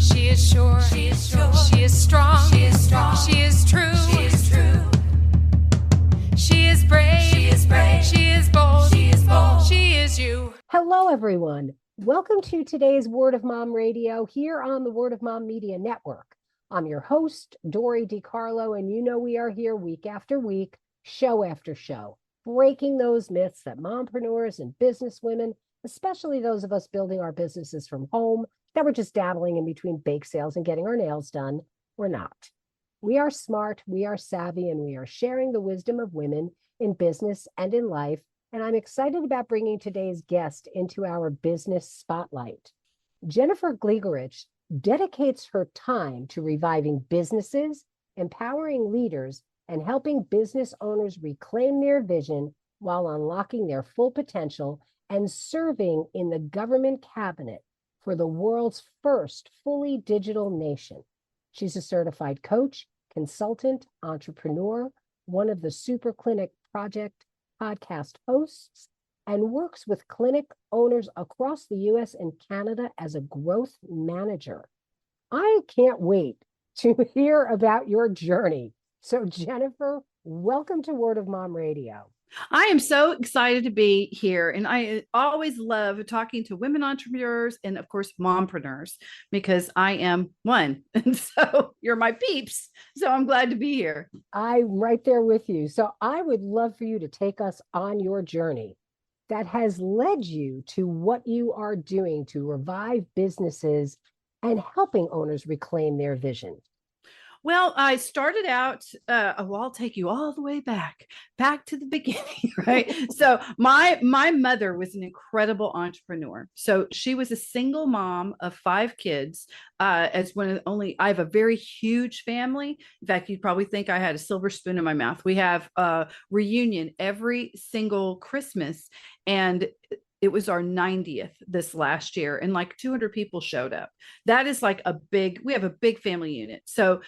She is sure. She is sure. She is strong. She is strong. She is true. She is true. She is brave. She is brave. She is bold. She is bold. She is you. Hello, everyone. Welcome to today's Word of Mom Radio here on the Word of Mom Media Network. I'm your host, Dori DeCarlo, and you know we are here week after week, show after show, breaking those myths that mompreneurs and businesswomen, especially those of us building our businesses from home, that we're just dabbling in between bake sales and getting our nails done. We're not. We are smart, we are savvy, and we are sharing the wisdom of women in business and in life. And I'm excited about bringing today's guest into our business spotlight. Jennifer Gligoric dedicates her time to reviving businesses, empowering leaders, and helping business owners reclaim their vision while unlocking their full potential and serving in the government cabinet for the world's first fully digital nation. She's a certified coach, consultant, entrepreneur, one of the Super Clinic Project podcast hosts, and works with clinic owners across the US and Canada as a growth manager. I can't wait to hear about your journey. So, Jennifer, welcome to Word of Mom Radio. I am so excited to be here. And I always love talking to women entrepreneurs and, of course, mompreneurs, because I am one. And so you're my peeps. So I'm glad to be here. I'm right there with you. So I would love for you to take us on your journey that has led you to what you are doing to revive businesses and helping owners reclaim their vision. Well, I started out, I'll take you all the way back to the beginning, right? So my mother was an incredible entrepreneur. So she was a single mom of 5 kids, as one of the only, I have a very huge family. In fact, you'd probably think I had a silver spoon in my mouth. We have a reunion every single Christmas, and it was our 90th this last year, and like 200 people showed up. That is like we have a big family unit. So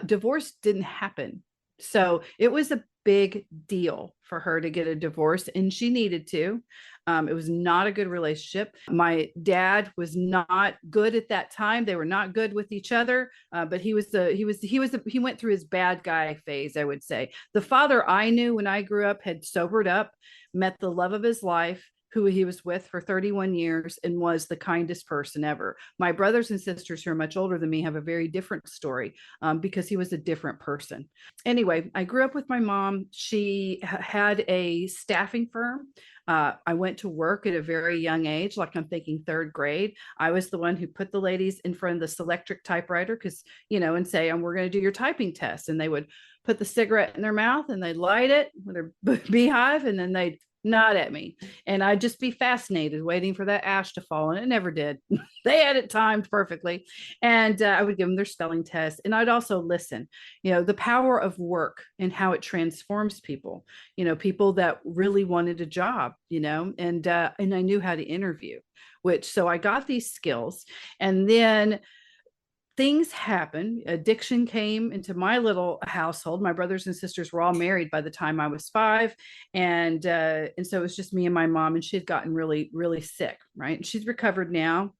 divorce didn't happen. So it was a big deal for her to get a divorce, and she needed to. It was not a good relationship. My dad was not good at that time. They were not good with each other, but he went through his bad guy phase, I would say. The father I knew when I grew up had sobered up, met the love of his life, who he was with for 31 years, and was the kindest person ever. My brothers and sisters who are much older than me have a very different story, because he was a different person. Anyway, I grew up with my mom. She had a staffing firm. I went to work at a very young age, like I'm thinking 3rd grade. I was the one who put the ladies in front of the Selectric typewriter, because, and say, we're going to do your typing test. And they would put the cigarette in their mouth and they'd light it with their beehive, and then they'd nod at me, and I'd just be fascinated waiting for that ash to fall, and it never did. They had it timed perfectly, and I would give them their spelling test, and I'd also listen. The power of work and how it transforms people. People that really wanted a job. And I knew how to interview, so I got these skills, and then things happened. Addiction came into my little household. My brothers and sisters were all married by the time I was 5. And so it was just me and my mom, and she had gotten really, really sick. Right. And she's recovered now.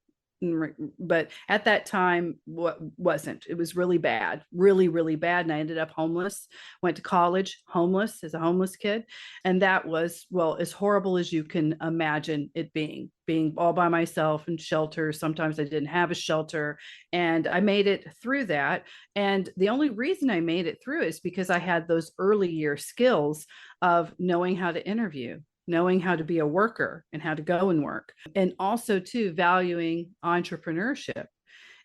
But at that time, wasn't. It was really bad, really, really bad. And I ended up homeless, went to college, homeless as a homeless kid. And that was, as horrible as you can imagine it being all by myself in shelter. Sometimes I didn't have a shelter, and I made it through that. And the only reason I made it through is because I had those early year skills of knowing how to interview, knowing how to be a worker and how to go and work, and also too valuing entrepreneurship.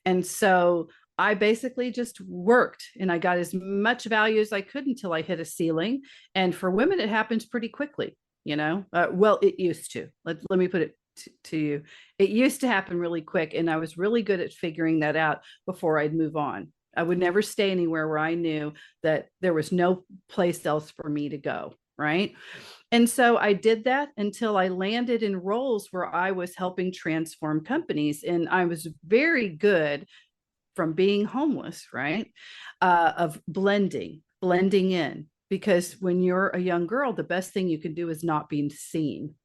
And so I basically just worked, and I got as much value as I could until I hit a ceiling. And for women, it happens pretty quickly, it used to. Let me put it to you. It used to happen really quick, and I was really good at figuring that out before I'd move on. I would never stay anywhere where I knew that there was no place else for me to go. Right. And so I did that until I landed in roles where I was helping transform companies. And I was very good from being homeless, right? Of blending in, because when you're a young girl, the best thing you can do is not being seen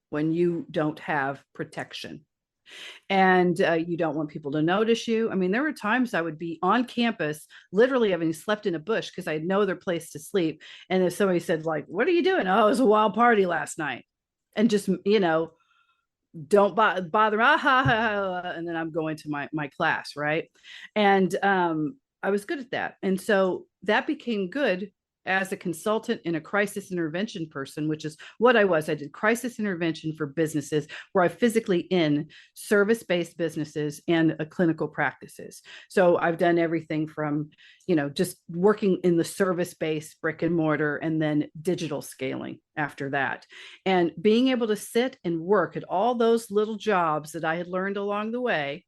when you don't have protection. And you don't want people to notice you. I mean, there were times I would be on campus, literally having slept in a bush because I had no other place to sleep. And if somebody said, like, what are you doing? Oh, it was a wild party last night. And just, don't bother. And then I'm going to my class. Right. And I was good at that. And so that became good as a consultant and a crisis intervention person, which is what I was. I did crisis intervention for businesses where I physically in service-based businesses and clinical practices. So I've done everything from, just working in the service-based brick and mortar and then digital scaling after that. And being able to sit and work at all those little jobs that I had learned along the way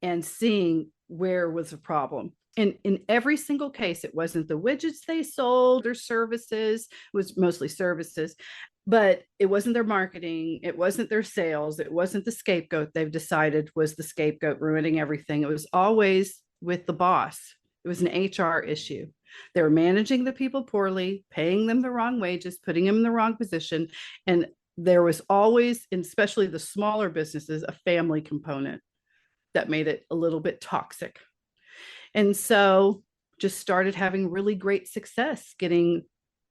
and seeing where was the problem. And in every single case, it wasn't the widgets they sold or services, it was mostly services, but it wasn't their marketing, it wasn't their sales, it wasn't the scapegoat they've decided was the scapegoat ruining everything. It was always with the boss. It was an HR issue. They were managing the people poorly, paying them the wrong wages, putting them in the wrong position. And there was always, and especially the smaller businesses, a family component that made it a little bit toxic. And so just started having really great success getting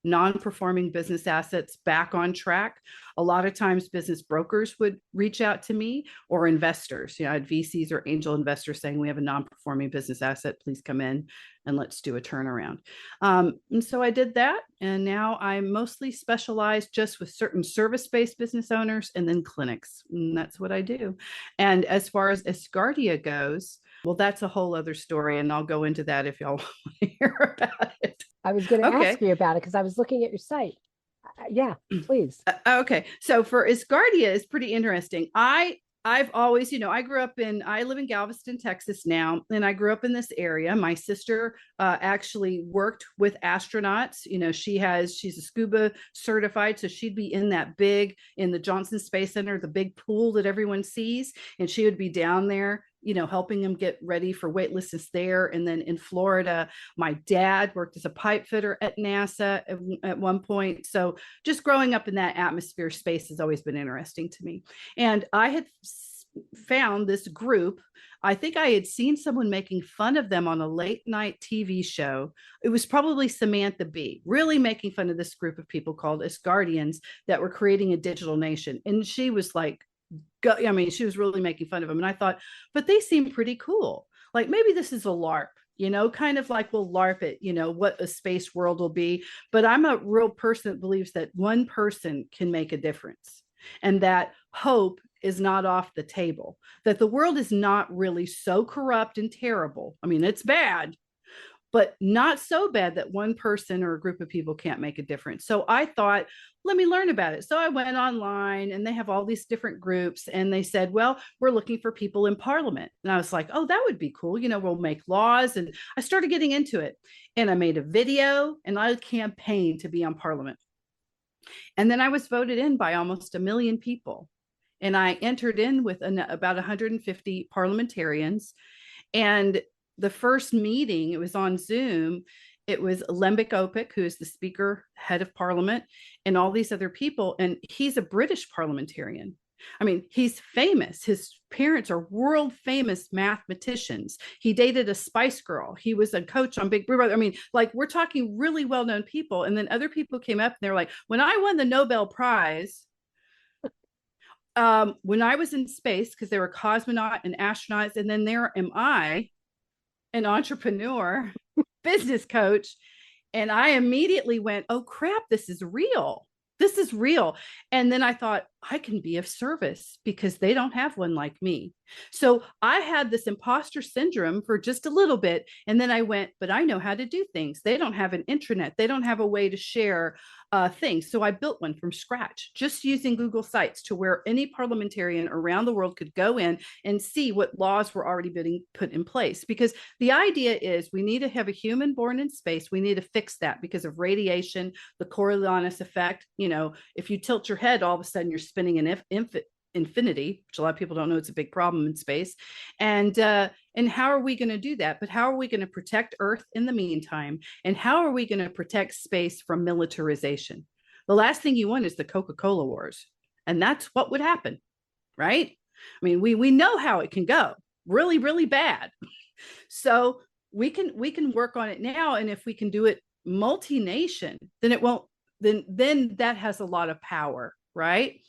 non-performing business assets back on track. A lot of times business brokers would reach out to me or investors. I had VCs or angel investors saying, we have a non-performing business asset, please come in and let's do a turnaround. And so I did that. And now I'm mostly specialized just with certain service-based business owners and then clinics. And that's what I do. And as far as Escardia goes, well, that's a whole other story. And I'll go into that if y'all want to hear about it. I was going to ask you about it because I was looking at your site. Yeah, please. Okay. So for Escardia is pretty interesting. I've always, I live in Galveston, Texas now, and I grew up in this area. My sister actually worked with astronauts. She's a scuba certified. So she'd be in the Johnson Space Center, the big pool that everyone sees. And she would be down there, helping them get ready for weightlessness there. And then in Florida, my dad worked as a pipe fitter at NASA at one point. So just growing up in that atmosphere space has always been interesting to me. And I had found this group. I think I had seen someone making fun of them on a late night TV show. It was probably Samantha Bee, really making fun of this group of people called Asgardians that were creating a digital nation. And she was like, she was really making fun of them. And I thought, but they seem pretty cool. Like maybe this is a LARP, kind of like we'll LARP it, what a space world will be. But I'm a real person that believes that one person can make a difference and that hope is not off the table, that the world is not really so corrupt and terrible. I mean, it's bad, but not so bad that one person or a group of people can't make a difference. So I thought, let me learn about it. So I went online and they have all these different groups and they said, well, we're looking for people in parliament. And I was like, oh, that would be cool. We'll make laws. And I started getting into it and I made a video and I campaigned to be on parliament. And then I was voted in by almost 1 million people. And I entered in with about 150 parliamentarians. And the first meeting, it was on Zoom. It was Lembic Opik, who is the speaker, head of parliament, and all these other people. And he's a British parliamentarian. I mean, he's famous. His parents are world famous mathematicians. He dated a Spice Girl. He was a coach on Big Brother. I mean, like we're talking really well-known people. And then other people came up and they're like, when I won the Nobel Prize, when I was in space, because they were cosmonaut and astronauts, and then there am I, an entrepreneur, business coach. And I immediately went, oh crap, this is real. This is real. And then I thought, I can be of service because they don't have one like me. So I had this imposter syndrome for just a little bit. And then I went, but I know how to do things. They don't have an intranet. They don't have a way to share things. So I built one from scratch, just using Google Sites to where any parliamentarian around the world could go in and see what laws were already being put in place. Because the idea is we need to have a human born in space. We need to fix that because of radiation, the Coriolanus effect. If you tilt your head, all of a sudden you're spinning an infinity, which a lot of people don't know it's a big problem in space. And how are we going to do that? But how are we going to protect Earth in the meantime? And how are we going to protect space from militarization? The last thing you want is the Coca-Cola wars. And that's what would happen, right? I mean, we know how it can go really, really bad. So we can work on it now. And if we can do it multi-nation, then it won't, then that has a lot of power, right?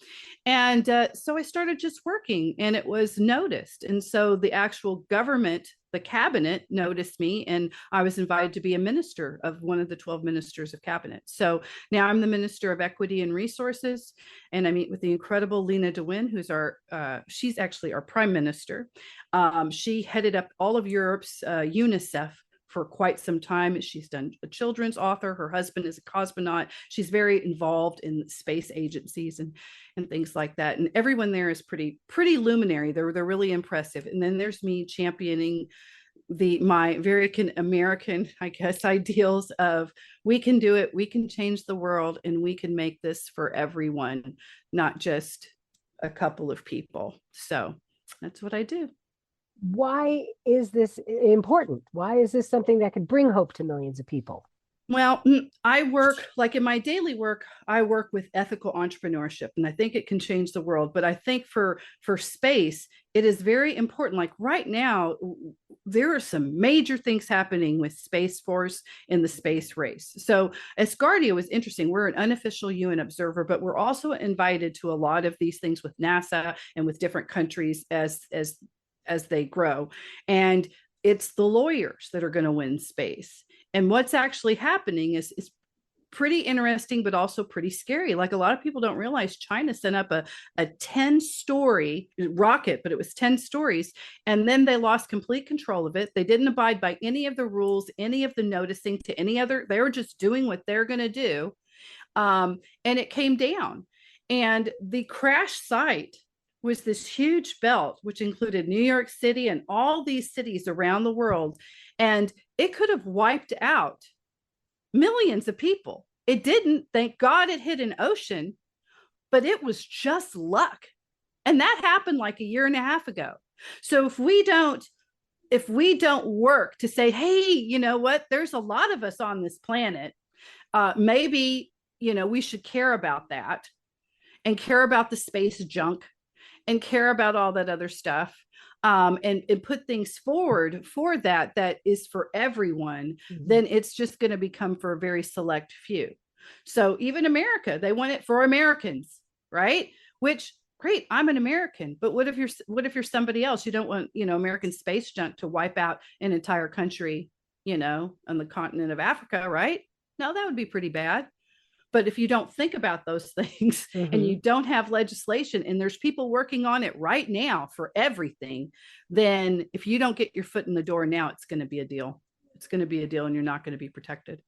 And so I started just working, and it was noticed. And so the actual government, the cabinet, noticed me, and I was invited to be a minister of one of the 12 ministers of cabinet. So now I'm the Minister of Equity and Resources, and I meet with the incredible Lena DeWin, who's she's actually our prime minister. She headed up all of Europe's UNICEF for quite some time. She's done a children's author. Her husband is a cosmonaut. She's very involved in space agencies and things like that. And everyone there is pretty luminary. They're really impressive. And then there's me championing my very American, I guess, ideals of we can do it, we can change the world, and we can make this for everyone, not just a couple of people. So that's what I do. Why is this important? Why is this something that could bring hope to millions of people? Well, I work, like in my daily work, I work with ethical entrepreneurship, and I think it can change the world. But I think for space, it is very important. Like right now, there are some major things happening with Space Force in the space race. So Asgardia was interesting. We're an unofficial UN observer, but we're also invited to a lot of these things with NASA and with different countries as they grow. And it's the lawyers that are going to win space. And what's actually happening is pretty interesting, but also pretty scary. Like a lot of people don't realize China sent up a 10-story rocket, but it was 10 stories. And then they lost complete control of it. They didn't abide by any of the rules, any of the noticing to any other. They were just doing what they're going to do. And it came down. And the crash site was this huge belt, which included New York City and all these cities around the world. And it could have wiped out millions of people. It didn't. Thank God it hit an ocean, but it was just luck. And that happened like a year and a half ago. So if we don't work to say, hey, you know what, there's a lot of us on this planet. Maybe, we should care about that and care about the space junk and care about all that other stuff. And put things forward for that is for everyone, then it's just going to become for a very select few. So even America, they want it for Americans, right? Which, great, I'm an American, but what if you're somebody else? You don't want, American space junk to wipe out an entire country, on the continent of Africa, right? No, that would be pretty bad. But if you don't think about those things and you don't have legislation, and there's people working on it right now for everything, then if you don't get your foot in the door now, it's going to be a deal. It's going to be a deal, and you're not going to be protected.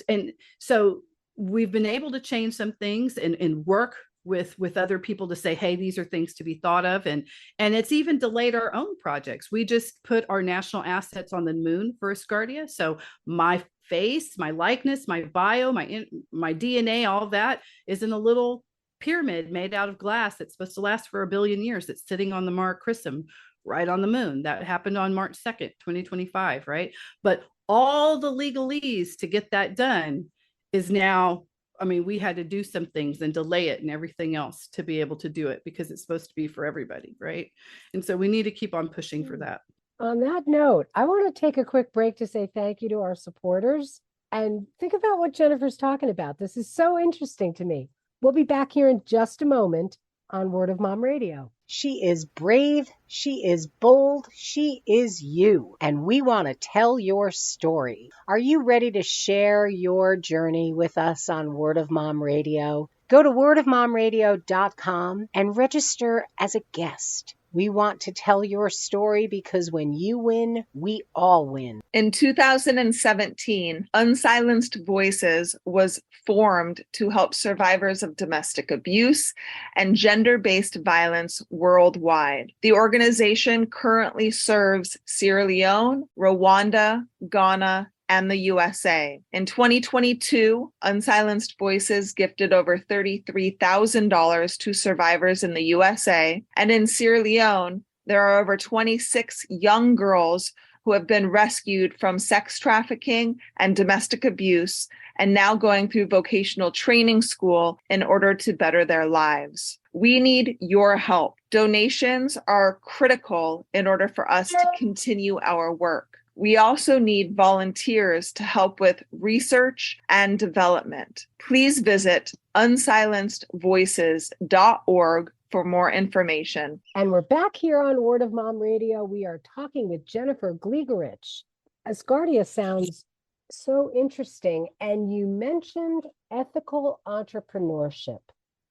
And so we've been able to change some things and work with other people to say, hey, these are things to be thought of. And it's even delayed our own projects. We just put our national assets on the moon for Asgardia. So my face, my likeness, my bio, my DNA, all of that is in a little pyramid made out of glass that's supposed to last for 1 billion years. That's sitting on the Mare Crisium right on the moon. That happened on March 2nd, 2025, right? But all the legalese to get that done is now, we had to do some things and delay it and everything else to be able to do it because it's supposed to be for everybody, right? And so we need to keep on pushing for that. On that note, I want to take a quick break to say thank you to our supporters and think about what Jennifer's talking about. This is so interesting to me. We'll be back here in just a moment on Word of Mom Radio. She is brave, she is bold, she is you, and we want to tell your story. Are you ready to share your journey with us on Word of Mom Radio? Go to wordofmomradio.com and register as a guest. We want to tell your story because when you win, we all win. In 2017, Unsilenced Voices was formed to help survivors of domestic abuse and gender-based violence worldwide. The organization currently serves Sierra Leone, Rwanda, Ghana, and the USA. In 2022, Unsilenced Voices gifted over $33,000 to survivors in the USA. And in Sierra Leone, there are over 26 young girls who have been rescued from sex trafficking and domestic abuse and now going through vocational training school in order to better their lives. We need your help. Donations are critical in order for us to continue our work. We also need volunteers to help with research and development. Please visit unsilencedvoices.org for more information. And we're back here on Word of Mom Radio. We are talking with Jennifer Gligoric. Asgardia sounds so interesting. And you mentioned ethical entrepreneurship.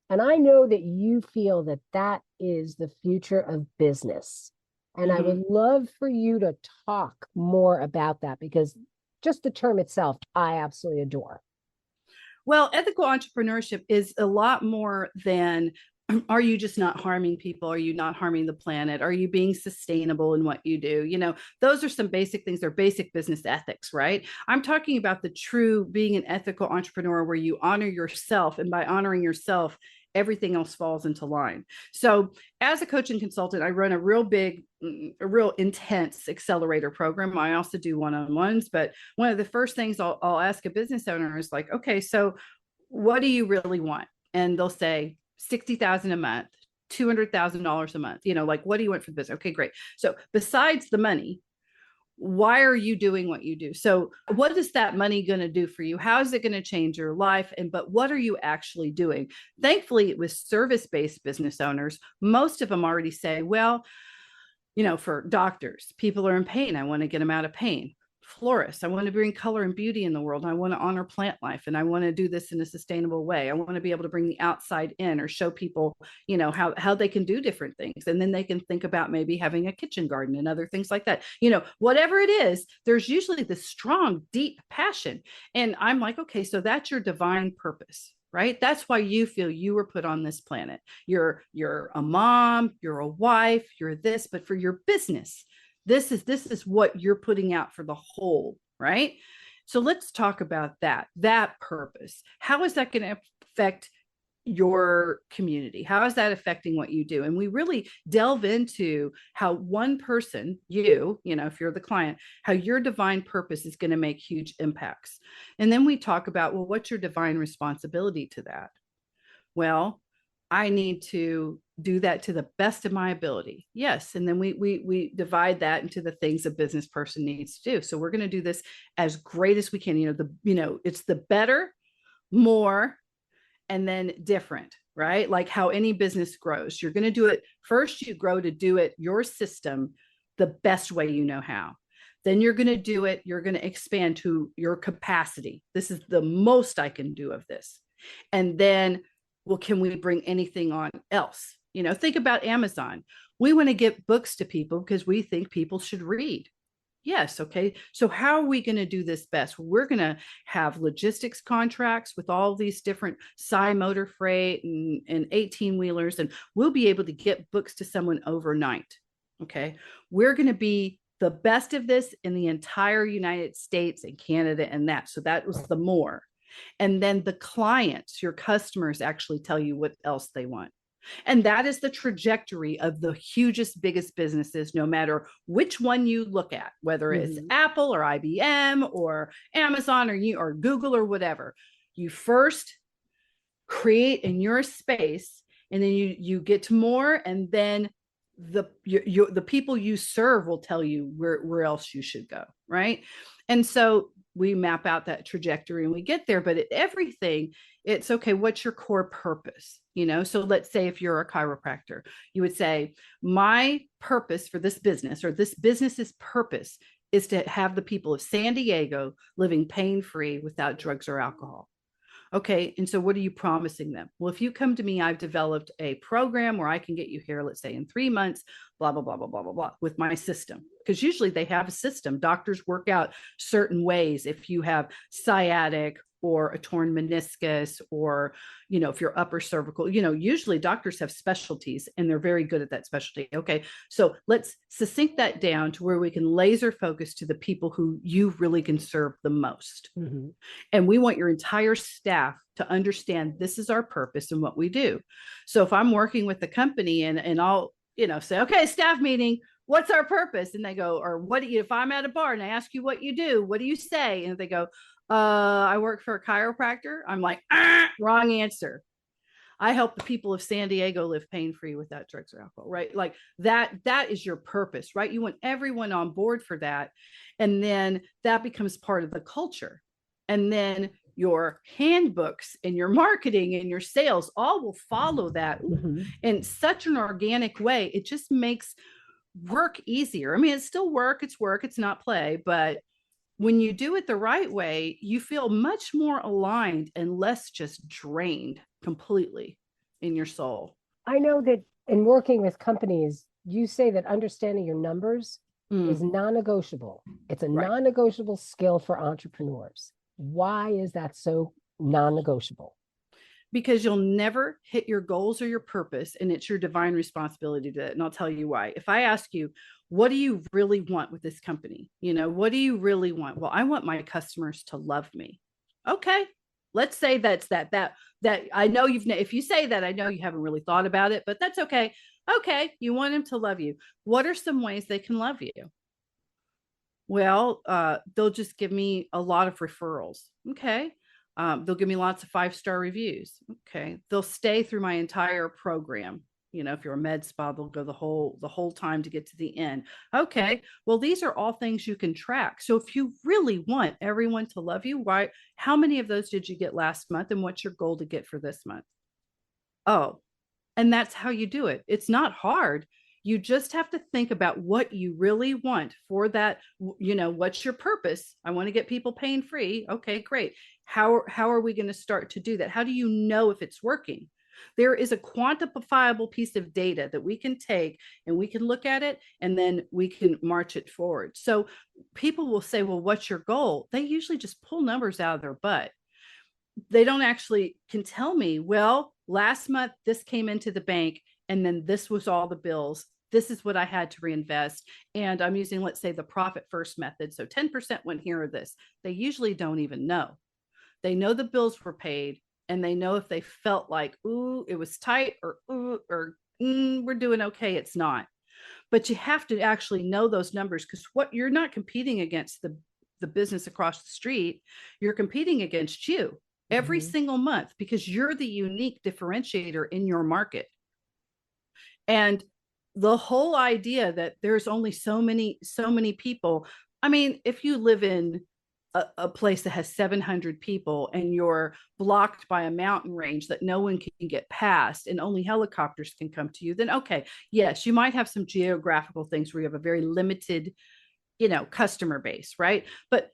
And I know that you feel that that is the future of business. And I would love for you to talk more about that, because just the term itself, I absolutely adore. Well, ethical entrepreneurship is a lot more than, are you just not harming people? Are you not harming the planet? Are you being sustainable in what you do? You know, those are some basic things. They're basic business ethics, right? I'm talking about the true being an ethical entrepreneur where you honor yourself. And by honoring yourself, everything else falls into line. So as a coach and consultant, I run a real intense accelerator program. I also do one-on-ones, but one of the first things I'll ask a business owner is like, okay, so what do you really want? And they'll say $60,000 a month, $200,000 a month, you know, like, what do you want for the business? Okay, great. So besides the money, why are you doing what you do? So what is that money going to do for you? How is it going to change your life? But what are you actually doing? Thankfully, with service-based business owners, most of them already say, well, you know, for doctors, people are in pain. I want to get them out of pain. Florists, I want to bring color and beauty in the world. I want to honor plant life, and I want to do this in a sustainable way. I want to be able to bring the outside in, or show people, you know, how they can do different things. And then they can think about maybe having a kitchen garden and other things like that. You know, whatever it is, there's usually this strong, deep passion. And I'm like, okay, so that's your divine purpose, right? That's why you feel you were put on this planet. You're a mom, you're a wife, you're this, but for your business, this is what you're putting out for the whole, right? So let's talk about that purpose. How is that going to affect your community? How is that affecting what you do? And we really delve into how one person, you know, if you're the client, how your divine purpose is going to make huge impacts. And then we talk about, well, what's your divine responsibility to that? Well, I need to do that to the best of my ability. Yes. And then we divide that into the things a business person needs to do. So we're going to do this as great as we can. It's the better, more, and then different, right? Like how any business grows. You're going to do it first. You grow to do it, your system, the best way you know how. Then you're going to do it. You're going to expand to your capacity. This is the most I can do of this. And then, well, can we bring anything on else? You know, think about Amazon. We want to get books to people because we think people should read. Yes. Okay. So how are we going to do this best? We're going to have logistics contracts with all these different motor freight and 18-wheelers, and we'll be able to get books to someone overnight. Okay. We're going to be the best of this in the entire United States and Canada and that. So that was the more. And then the clients, your customers, actually tell you what else they want. And that is the trajectory of the hugest, biggest businesses, no matter which one you look at, whether it's Apple or IBM or Amazon or Google or whatever. You first create in your space, and then you get to more, and then the people you serve will tell you where else you should go, right? And so we map out that trajectory and we get there. But everything, it's okay, what's your core purpose? You know, so let's say if you're a chiropractor, you would say, my purpose for this business, or this business's purpose, is to have the people of San Diego living pain-free without drugs or alcohol. Okay. And so what are you promising them? Well, if you come to me, I've developed a program where I can get you here, let's say in 3 months, blah, blah, blah, blah, blah, blah, blah, with my system. Because usually they have a system. Doctors work out certain ways. If you have sciatic or a torn meniscus, or, you know, if you're upper cervical, you know, usually doctors have specialties and they're very good at that specialty. Okay. So let's succinct that down to where we can laser focus to the people who you really can serve the most. And we want your entire staff to understand this is our purpose and what we do. So if I'm working with the company and I'll, you know, say, okay, staff meeting, what's our purpose? And they go, or what do you, if I'm at a bar and I ask you what you do, what do you say? And they go, I work for a chiropractor. I'm like, wrong answer. I help the people of San Diego live pain-free without drugs or alcohol, right? Like that is your purpose, right? You want everyone on board for that. And then that becomes part of the culture. And then your handbooks and your marketing and your sales all will follow that in such an organic way. It just makes work easier. I mean, it's still work, it's not play, but when you do it the right way, you feel much more aligned and less just drained completely in your soul. I know that in working with companies, you say that understanding your numbers is non-negotiable. It's a non-negotiable skill for entrepreneurs. Why is that so non-negotiable? Because you'll never hit your goals or your purpose, and it's your divine responsibility to do it. And I'll tell you why. If I ask you, what do you really want with this company? You know, what do you really want? Well, I want my customers to love me. Okay, let's say that I know if you say that, I know you haven't really thought about it, but that's okay. Okay, you want them to love you. What are some ways they can love you? Well, they'll just give me a lot of referrals. Okay. They'll give me lots of 5-star reviews. Okay. They'll stay through my entire program. You know, if you're a med spa, they'll go the whole time to get to the end. Okay. Well, these are all things you can track. So if you really want everyone to love you, how many of those did you get last month? And what's your goal to get for this month? Oh, and that's how you do it. It's not hard. You just have to think about what you really want for that. You know, what's your purpose? I want to get people pain free. Okay, great. How are we going to start to do that? How do you know if it's working? There is a quantifiable piece of data that we can take and we can look at it and then we can march it forward. So people will say, well, what's your goal? They usually just pull numbers out of their butt. They don't actually can tell me, well, last month this came into the bank and then this was all the bills. This is what I had to reinvest. And I'm using, let's say, the profit first method. So 10% went here or this. They usually don't even know. They know the bills were paid and they know if they felt like, ooh, it was tight or we're doing okay. It's not. But you have to actually know those numbers because what you're not competing against the business across the street. You're competing against you every single month because you're the unique differentiator in your market. And the whole idea that there's only so many people. I mean, if you live in a place that has 700 people and you're blocked by a mountain range that no one can get past and only helicopters can come to you, then okay, yes, you might have some geographical things where you have a very limited, customer base, right? But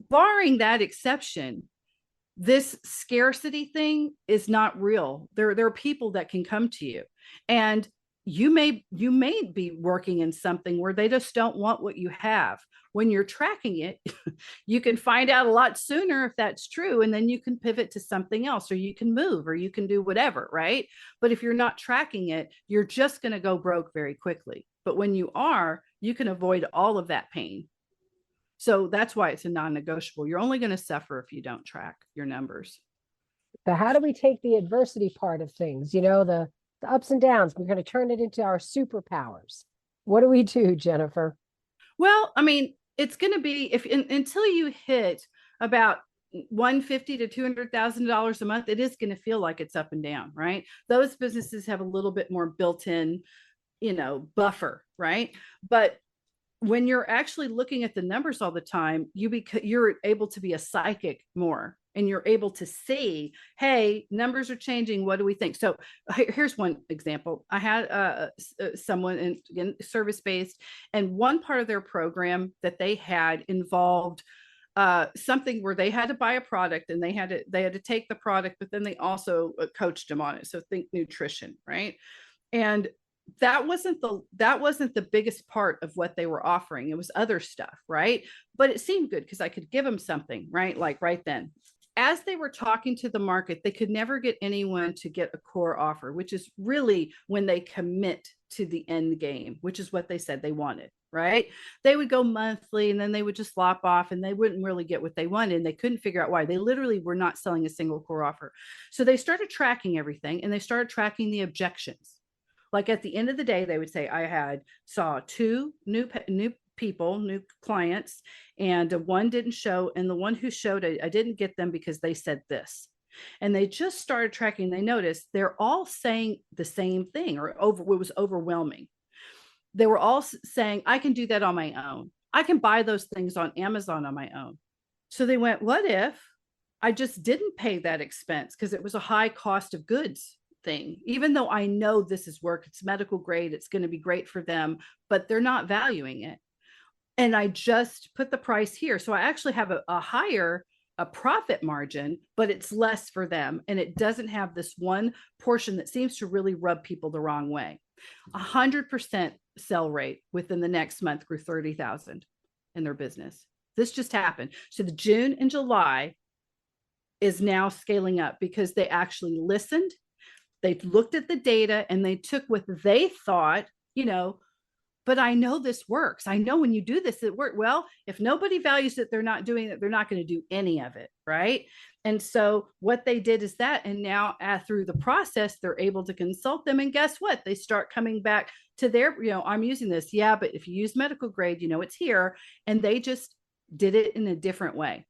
barring that exception, this scarcity thing is not real. There are people that can come to you, and you may be working in something where they just don't want what you have. When you're tracking it, you can find out a lot sooner if that's true, and then you can pivot to something else, or you can move, or you can do whatever, right? But if you're not tracking it, you're just going to go broke very quickly. But when you are, you can avoid all of that pain. So that's why it's a non-negotiable. You're only going to suffer if you don't track your numbers. So how do we take the adversity part of things? The ups and downs. We're going to turn it into our superpowers. What do we do, Jennifer? Well, I mean, it's going to be until you hit about $150,000 to $200,000 a month, it is going to feel like it's up and down, right? Those businesses have a little bit more built-in, buffer, right? But when you're actually looking at the numbers all the time, you're able to be a psychic more, and you're able to see, hey, numbers are changing. What do we think? So here's one example. I had someone in service-based, and one part of their program that they had involved something where they had to buy a product and they had to take the product, but then they also coached them on it. So think nutrition, right? And that wasn't the biggest part of what they were offering. It was other stuff, right? But it seemed good because I could give them something, right? Like right then. As they were talking to the market, they could never get anyone to get a core offer, which is really when they commit to the end game, which is what they said they wanted, right? They would go monthly and then they would just lop off and they wouldn't really get what they wanted. And they couldn't figure out why. They literally were not selling a single core offer. So they started tracking everything, and they started tracking the objections. Like at the end of the day, they would say, I saw 2 new people, new clients, and one didn't show. And the one who showed, I didn't get them because they said this. And they just started tracking. They noticed they're all saying the same thing, or it was overwhelming. They were all saying, I can do that on my own. I can buy those things on Amazon on my own. So they went, what if I just didn't pay that expense, because it was a high cost of goods thing, even though I know this is work, it's medical grade, it's going to be great for them, but they're not valuing it. And I just put the price here. So I actually have a higher profit margin, but it's less for them. And it doesn't have this one portion that seems to really rub people the wrong way. 100% sell rate within the next month grew 30,000 in their business. This just happened. So the June and July is now scaling up because they actually listened. They looked at the data and they took what they thought, but I know this works. I know when you do this, it works. Well, if nobody values it, they're not doing it. They're not going to do any of it. Right. And so what they did is that, and now through the process, they're able to consult them. And guess what? They start coming back to their, I'm using this. Yeah. But if you use medical grade, it's here. And they just did it in a different way.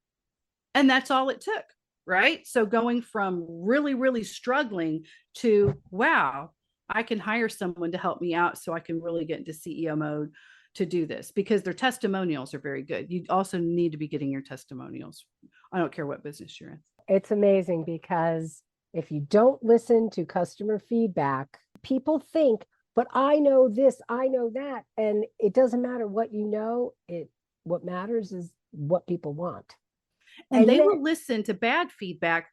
And that's all it took. Right. So going from really, really struggling to, wow, I can hire someone to help me out so I can really get into CEO mode to do this, because their testimonials are very good. You also need to be getting your testimonials. I don't care what business you're in. It's amazing, because if you don't listen to customer feedback, people think, but I know this, I know that. And it doesn't matter what you know. What matters is what people want. And they will listen to bad feedback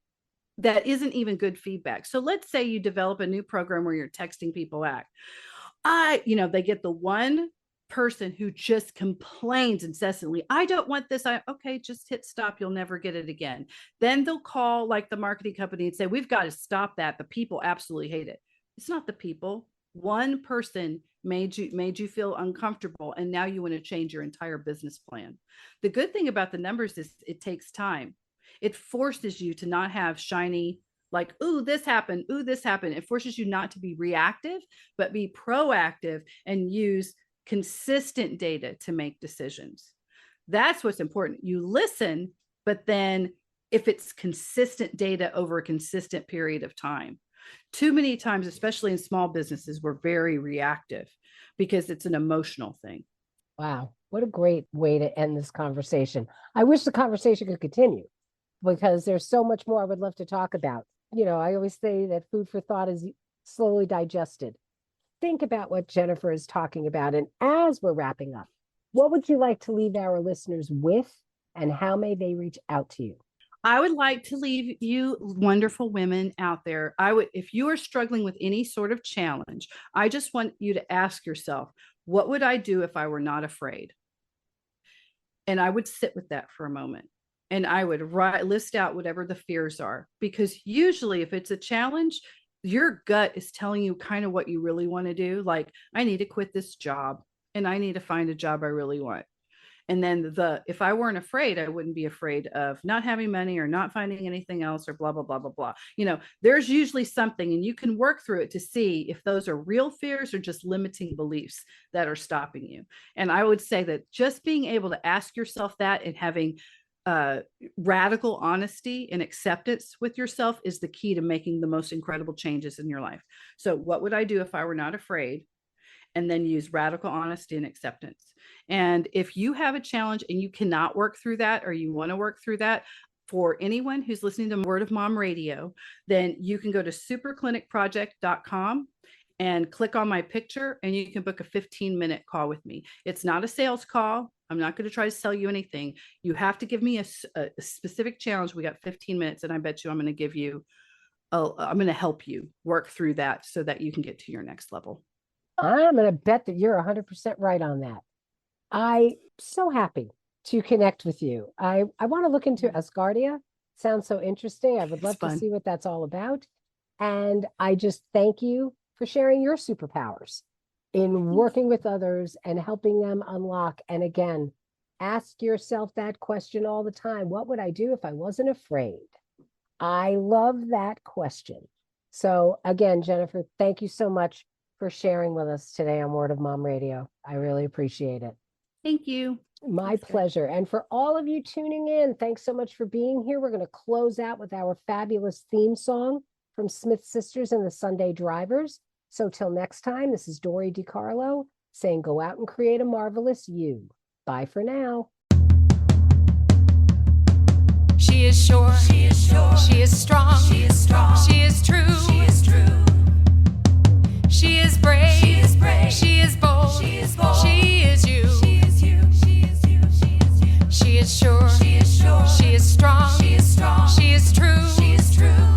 that isn't even good feedback. So let's say you develop a new program where you're texting people back. They get the one person who just complains incessantly. I don't want this. Okay, just hit stop. You'll never get it again. Then they'll call like the marketing company and say, we've got to stop that. The people absolutely hate it. It's not the people. One person made you feel uncomfortable, and now you want to change your entire business plan. The good thing about the numbers is it takes time. It forces you to not have shiny, like, ooh, this happened. Ooh, this happened. It forces you not to be reactive, but be proactive and use consistent data to make decisions. That's what's important. You listen, but then if it's consistent data over a consistent period of time. Too many times, especially in small businesses, we're very reactive because it's an emotional thing. Wow. What a great way to end this conversation. I wish the conversation could continue, because there's so much more I would love to talk about. I always say that food for thought is slowly digested. Think about what Jennifer is talking about. And as we're wrapping up, what would you like to leave our listeners with, and how may they reach out to you? I would like to leave you wonderful women out there. If you are struggling with any sort of challenge, I just want you to ask yourself, what would I do if I were not afraid? And I would sit with that for a moment. And I would list out whatever the fears are, because usually if it's a challenge, your gut is telling you kind of what you really want to do. Like, I need to quit this job and I need to find a job I really want. And then if I weren't afraid, I wouldn't be afraid of not having money or not finding anything else or blah, blah, blah, blah, blah. There's usually something, and you can work through it to see if those are real fears or just limiting beliefs that are stopping you. And I would say that just being able to ask yourself that and having radical honesty and acceptance with yourself is the key to making the most incredible changes in your life. So what would I do if I were not afraid? And then use radical honesty and acceptance. And if you have a challenge and you cannot work through that, or you want to work through that, for anyone who's listening to Word of Mom Radio, then you can go to superclinicproject.com and click on my picture, and you can book a 15-minute call with me. It's not a sales call. I'm not going to try to sell you anything. You have to give me a specific challenge. We got 15 minutes, and I bet you I'm going to help you work through that so that you can get to your next level. I'm going to bet that you're 100% right on that. I'm so happy to connect with you. I want to look into Asgardia. Sounds so interesting. I would love to see what that's all about. And I just thank you for sharing your superpowers in working with others and helping them unlock. And again, ask yourself that question all the time. What would I do if I wasn't afraid? I love that question. So again, Jennifer, thank you so much for sharing with us today on Word of Mom Radio. I really appreciate it. Thank you. My That's good. pleasure. And for all of you tuning in, thanks so much for being here. We're going to close out with our fabulous theme song from Smith Sisters and the Sunday Drivers. So till next time, this is Dori DeCarlo saying go out and create a marvelous you. Bye for now. She is sure. She is sure. She is strong. She is strong. She is true. She is true. She is brave. She is brave. She is bold. She is bold. She is you. She is you. She is you. She is you. She is sure. She is sure. She is strong. She is strong. She is true. She is true.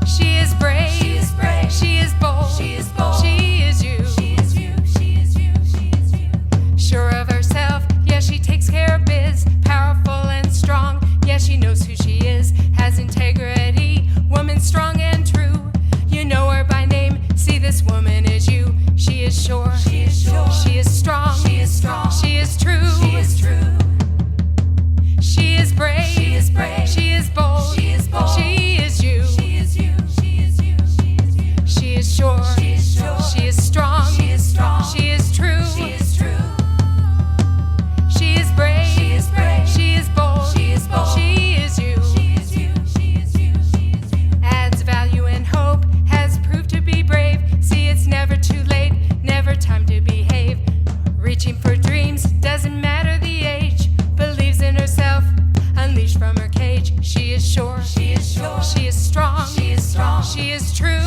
She is brave. She is brave. She is bold. She is bold. She is you. She is you. She is you. She is you. Sure of herself, yeah, she takes care of biz. Powerful and strong, yeah, she knows who she is. Has integrity, woman strong and true. You know her by name, see this woman is you. She is sure. She is sure. She is strong. She is strong. She is true. She is true. She is brave. She is brave. She is bold. She is bold. She is you. She is you. She is you. She is you. She is sure. She is sure. She is strong. She is strong. She is true. She is true. She is brave. She is brave. She is bold. She is bold. She is you. She is you. She is you. She is you. Adds value and hope. Has proved to be brave. See, it's never too late. Never time to behave. Reaching for dreams. Doesn't matter the age. Believes in herself. Unleashed from her cage. She is sure. She is sure. She is strong. She is strong. She is true.